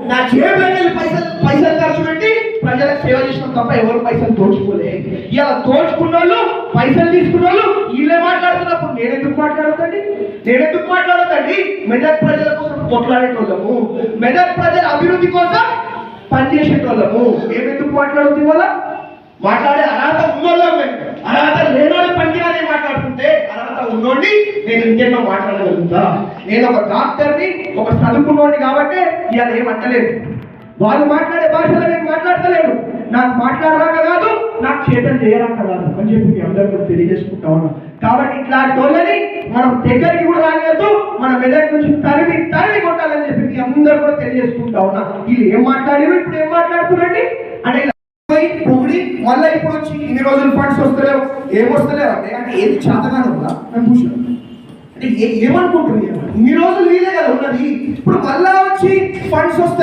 నా జేబులోకి పైసలు ఖర్చు పెట్టి ప్రజలకు సేవ చేసిన తప్ప ఎవరు పైసలు దోచుకోలే. ఇలా దోచుకున్న వాళ్ళు పైసలు తీసుకున్న వాళ్ళు వీళ్ళే మాట్లాడుతున్నప్పుడు నేనెందుకు మాట్లాడతాండి? మెదక్ ప్రజల కోసం కొట్లాడేటోళ్ళము, మెదక్ ప్రజల అభివృద్ధి కోసం పనిచేసేటోళ్ళము. మేమెందుకు మాట్లాడుతుంది వల్ల మాట్లాడే అర్హత ఉన్నోళ్ళం. అర్హత లేనోళ్ళ పనికిరానే మాట్లాడుతుంటే అర్హత ఉన్నోడిని నేను ఇంకెన్నో మాట్లాడగలుగుతా. నేను ఒక డాక్టర్ని, ఒక చదువుకున్నోడిని కాబట్టి ఇవాళ ఏమంటలేదు. వాళ్ళు మాట్లాడే భాషలో నేను మాట్లాడతలేను. నాకు మాట్లాడరాక కాదు, నాకు చేతలు చేయరాక కాదు అని చెప్పి మీ అందరూ కూడా తెలియజేసుకుంటా ఉన్నాం. కాబట్టి ఇట్లాంటి వాళ్ళని మనం దగ్గరికి కూడా రాలేదు, మన మెదక్ నుంచి తరిమి కొట్టాలని చెప్పి మీ అందరూ కూడా తెలియజేసుకుంటా ఉన్నా. వీళ్ళు ఏం మాట్లాడారు, ఇప్పుడు ఏం మాట్లాడుతున్నారండి అంటే పొగిడి మళ్ళీ ఇప్పుడు వచ్చి ఇన్ని రోజులు ఫండ్స్ వస్తలేవు, ఏమొస్తలేవు అంటే ఏది చేతగానే ఉందా అని చూసాను. అంటే ఏమనుకుంటున్నారు? ఇన్ని రోజులు వీలే కదా ఉన్నది, ఇప్పుడు మళ్ళా వచ్చి ఫండ్స్ వస్తే